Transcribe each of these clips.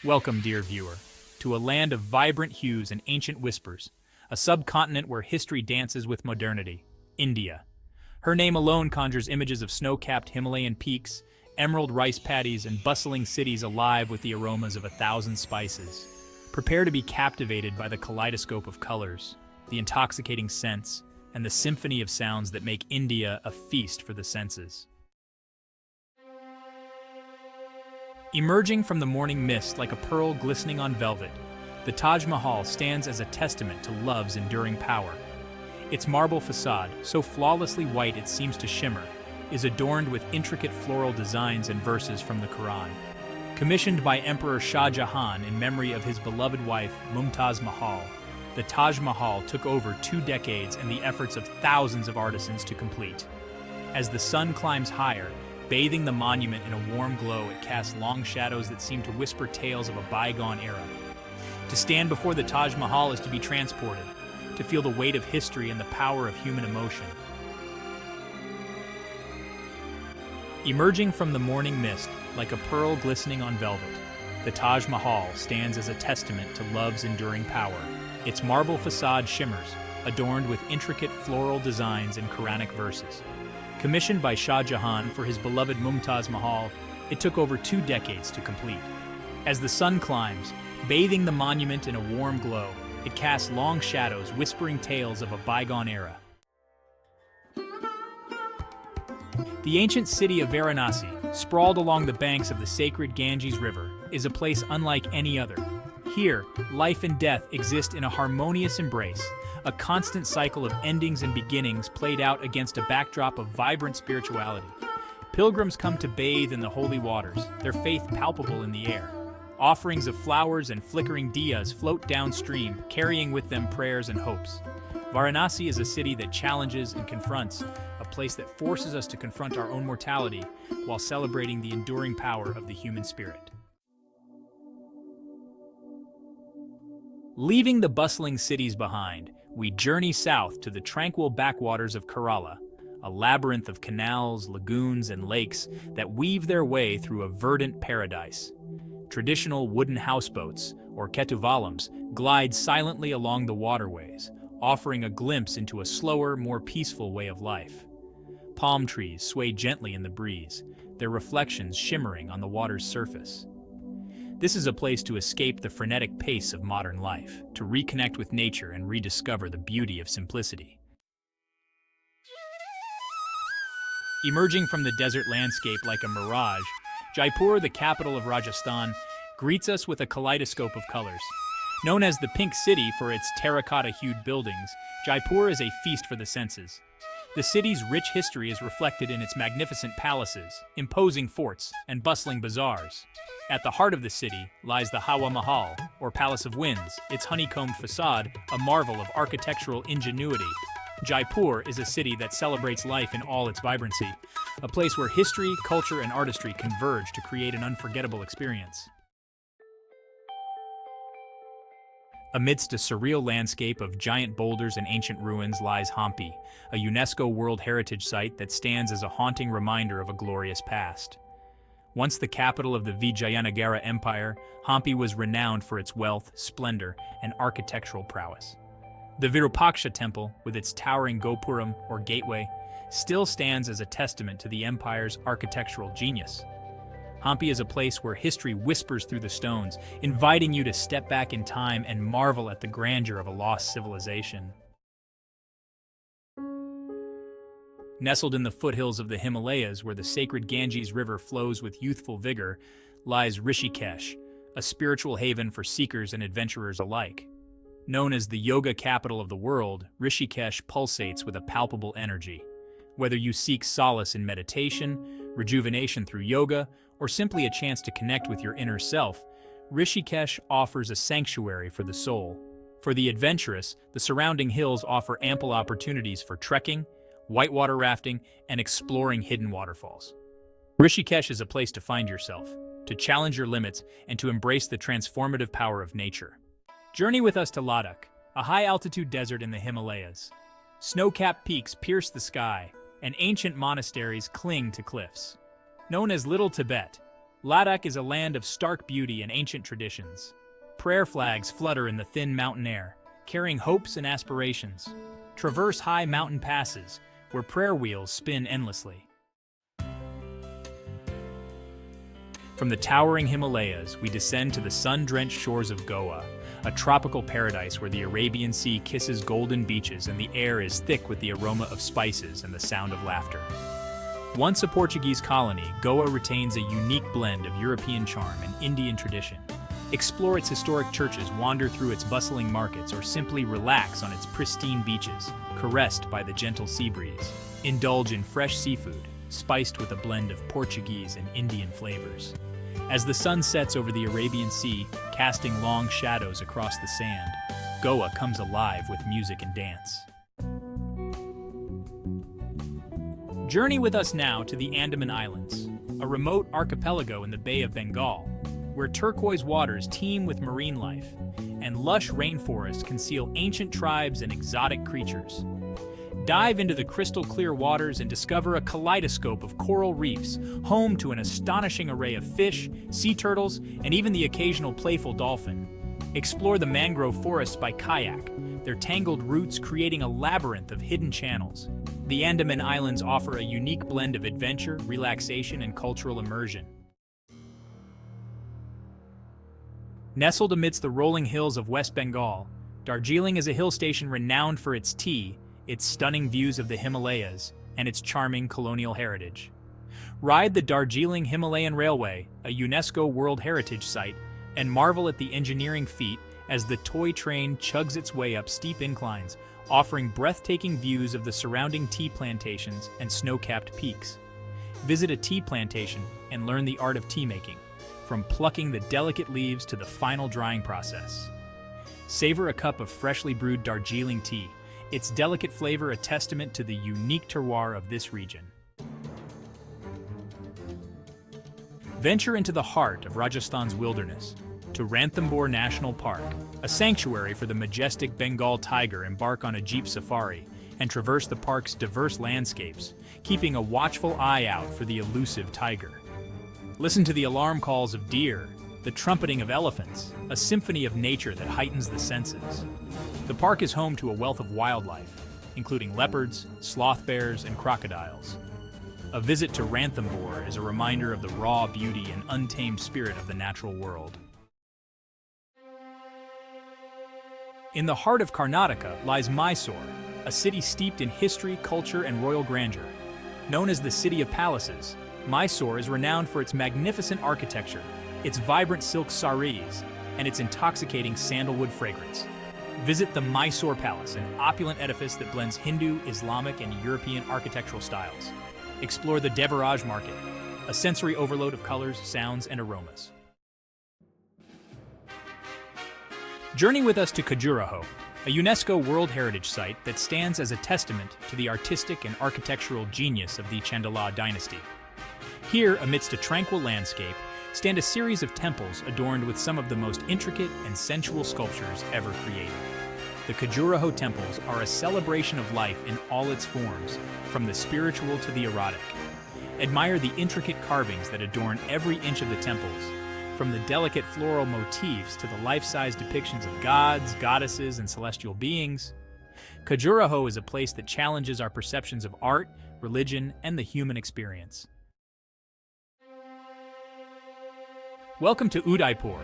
Welcome, dear viewer, to a land of vibrant hues and ancient whispers, a subcontinent where history dances with modernity, India. Her name alone conjures images of snow-capped Himalayan peaks, emerald rice paddies, and bustling cities alive with the aromas of 1,000 spices. Prepare to be captivated by the kaleidoscope of colors, the intoxicating scents, and the symphony of sounds that make India a feast for the senses. Emerging from the morning mist like a pearl glistening on velvet, the Taj Mahal stands as a testament to love's enduring power. Its marble facade, so flawlessly white it seems to shimmer, is adorned with intricate floral designs and verses from the Quran. Commissioned by Emperor Shah Jahan in memory of his beloved wife, Mumtaz Mahal, the Taj Mahal took over 2 decades and the efforts of thousands of artisans to complete. As the sun climbs higher, bathing the monument in a warm glow, it casts long shadows that seem to whisper tales of a bygone era. To stand before the Taj Mahal is to be transported, to feel the weight of history and the power of human emotion. Emerging from the morning mist, like a pearl glistening on velvet, the Taj Mahal stands as a testament to love's enduring power. Its marble facade shimmers, adorned with intricate floral designs and Quranic verses. Commissioned by Shah Jahan for his beloved Mumtaz Mahal, it took over 2 decades to complete. As the sun climbs, bathing the monument in a warm glow, it casts long shadows whispering tales of a bygone era. The ancient city of Varanasi, sprawled along the banks of the sacred Ganges River, is a place unlike any other. Here, life and death exist in a harmonious embrace, a constant cycle of endings and beginnings played out against a backdrop of vibrant spirituality. Pilgrims come to bathe in the holy waters, their faith palpable in the air. Offerings of flowers and flickering diyas float downstream, carrying with them prayers and hopes. Varanasi is a city that challenges and confronts, a place that forces us to confront our own mortality while celebrating the enduring power of the human spirit. Leaving the bustling cities behind, we journey south to the tranquil backwaters of Kerala, a labyrinth of canals, lagoons, and lakes that weave their way through a verdant paradise. Traditional wooden houseboats, or ketuvalams, glide silently along the waterways, offering a glimpse into a slower, more peaceful way of life. Palm trees sway gently in the breeze, their reflections shimmering on the water's surface. This is a place to escape the frenetic pace of modern life, to reconnect with nature and rediscover the beauty of simplicity. Emerging from the desert landscape like a mirage, Jaipur, the capital of Rajasthan, greets us with a kaleidoscope of colors. Known as the Pink City for its terracotta-hued buildings, Jaipur is a feast for the senses. The city's rich history is reflected in its magnificent palaces, imposing forts, and bustling bazaars. At the heart of the city lies the Hawa Mahal, or Palace of Winds, its honeycombed facade, a marvel of architectural ingenuity. Jaipur is a city that celebrates life in all its vibrancy, a place where history, culture, and artistry converge to create an unforgettable experience. Amidst a surreal landscape of giant boulders and ancient ruins lies Hampi, a UNESCO World Heritage Site that stands as a haunting reminder of a glorious past. Once the capital of the Vijayanagara Empire, Hampi was renowned for its wealth, splendor, and architectural prowess. The Virupaksha Temple, with its towering Gopuram, or gateway, still stands as a testament to the empire's architectural genius. Hampi is a place where history whispers through the stones, inviting you to step back in time and marvel at the grandeur of a lost civilization. Nestled in the foothills of the Himalayas, where the sacred Ganges River flows with youthful vigor, lies Rishikesh, a spiritual haven for seekers and adventurers alike. Known as the yoga capital of the world, Rishikesh pulsates with a palpable energy. Whether you seek solace in meditation, rejuvenation through yoga, or simply a chance to connect with your inner self, Rishikesh offers a sanctuary for the soul. For the adventurous, the surrounding hills offer ample opportunities for trekking, whitewater rafting, and exploring hidden waterfalls. Rishikesh is a place to find yourself, to challenge your limits, and to embrace the transformative power of nature. Journey with us to Ladakh, a high-altitude desert in the Himalayas. Snow-capped peaks pierce the sky, and ancient monasteries cling to cliffs. Known as Little Tibet, Ladakh is a land of stark beauty and ancient traditions. Prayer flags flutter in the thin mountain air, carrying hopes and aspirations. Traverse high mountain passes, where prayer wheels spin endlessly. From the towering Himalayas, we descend to the sun-drenched shores of Goa, a tropical paradise where the Arabian Sea kisses golden beaches and the air is thick with the aroma of spices and the sound of laughter. Once a Portuguese colony, Goa retains a unique blend of European charm and Indian tradition. Explore its historic churches, wander through its bustling markets, or simply relax on its pristine beaches, caressed by the gentle sea breeze. Indulge in fresh seafood, spiced with a blend of Portuguese and Indian flavors. As the sun sets over the Arabian Sea, casting long shadows across the sand, Goa comes alive with music and dance. Journey with us now to the Andaman Islands, a remote archipelago in the Bay of Bengal, where turquoise waters teem with marine life, and lush rainforests conceal ancient tribes and exotic creatures. Dive into the crystal-clear waters and discover a kaleidoscope of coral reefs, home to an astonishing array of fish, sea turtles, and even the occasional playful dolphin. Explore the mangrove forests by kayak, their tangled roots creating a labyrinth of hidden channels. The Andaman Islands offer a unique blend of adventure, relaxation, and cultural immersion. Nestled amidst the rolling hills of West Bengal, Darjeeling is a hill station renowned for its tea, its stunning views of the Himalayas, and its charming colonial heritage. Ride the Darjeeling Himalayan Railway, a UNESCO World Heritage Site, and marvel at the engineering feat as the toy train chugs its way up steep inclines, offering breathtaking views of the surrounding tea plantations and snow-capped peaks. Visit a tea plantation and learn the art of tea making, from plucking the delicate leaves to the final drying process. Savor a cup of freshly brewed Darjeeling tea, its delicate flavor a testament to the unique terroir of this region. Venture into the heart of Rajasthan's wilderness, to Ranthambore National Park, a sanctuary for the majestic Bengal tiger. Embark on a jeep safari and traverse the park's diverse landscapes, keeping a watchful eye out for the elusive tiger. Listen to the alarm calls of deer, the trumpeting of elephants, a symphony of nature that heightens the senses. The park is home to a wealth of wildlife, including leopards, sloth bears, and crocodiles. A visit to Ranthambore is a reminder of the raw beauty and untamed spirit of the natural world. In the heart of Karnataka lies Mysore, a city steeped in history, culture, and royal grandeur. Known as the City of Palaces, Mysore is renowned for its magnificent architecture, its vibrant silk saris, and its intoxicating sandalwood fragrance. Visit the Mysore Palace, an opulent edifice that blends Hindu, Islamic, and European architectural styles. Explore the Devaraj Market, a sensory overload of colors, sounds, and aromas. Journey with us to Khajuraho, a UNESCO World Heritage Site that stands as a testament to the artistic and architectural genius of the Chandala dynasty. Here, amidst a tranquil landscape, stand a series of temples adorned with some of the most intricate and sensual sculptures ever created. The Khajuraho temples are a celebration of life in all its forms, from the spiritual to the erotic. Admire the intricate carvings that adorn every inch of the temples, from the delicate floral motifs to the life-size depictions of gods, goddesses, and celestial beings. Khajuraho is a place that challenges our perceptions of art, religion, and the human experience. Welcome to Udaipur,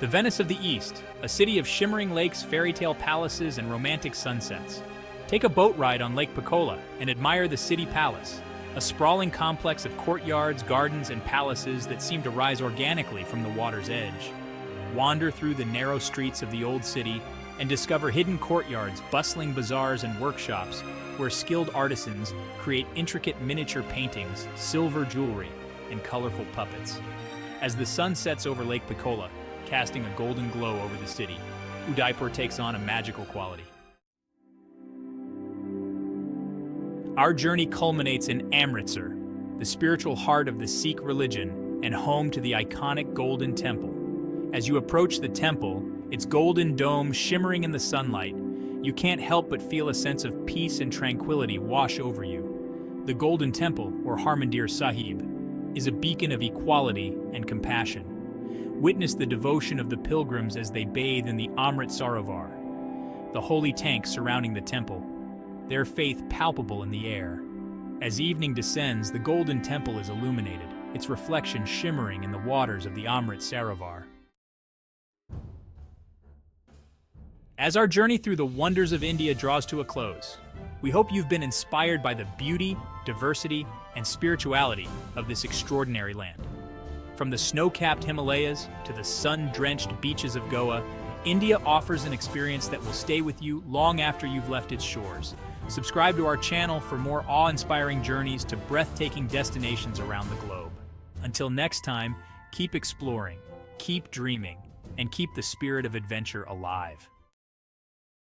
the Venice of the East, a city of shimmering lakes, fairy tale palaces, and romantic sunsets. Take a boat ride on Lake Picola and admire the city palace, a sprawling complex of courtyards, gardens, and palaces that seem to rise organically from the water's edge. Wander through the narrow streets of the old city and discover hidden courtyards, bustling bazaars, and workshops where skilled artisans create intricate miniature paintings, silver jewelry, and colorful puppets. As the sun sets over Lake Picola, casting a golden glow over the city, Udaipur takes on a magical quality. Our journey culminates in Amritsar, the spiritual heart of the Sikh religion and home to the iconic Golden Temple. As you approach the temple, its golden dome shimmering in the sunlight, you can't help but feel a sense of peace and tranquility wash over you. The Golden Temple, or Harmandir Sahib, is a beacon of equality and compassion. Witness the devotion of the pilgrims as they bathe in the Amrit Sarovar, the holy tank surrounding the temple, their faith palpable in the air. As evening descends, the golden temple is illuminated, its reflection shimmering in the waters of the Amrit Sarovar. As our journey through the wonders of India draws to a close, we hope you've been inspired by the beauty, diversity, and spirituality of this extraordinary land. From the snow-capped Himalayas to the sun-drenched beaches of Goa, India offers an experience that will stay with you long after you've left its shores. Subscribe to our channel for more awe-inspiring journeys to breathtaking destinations around the globe. Until next time, keep exploring, keep dreaming, and keep the spirit of adventure alive.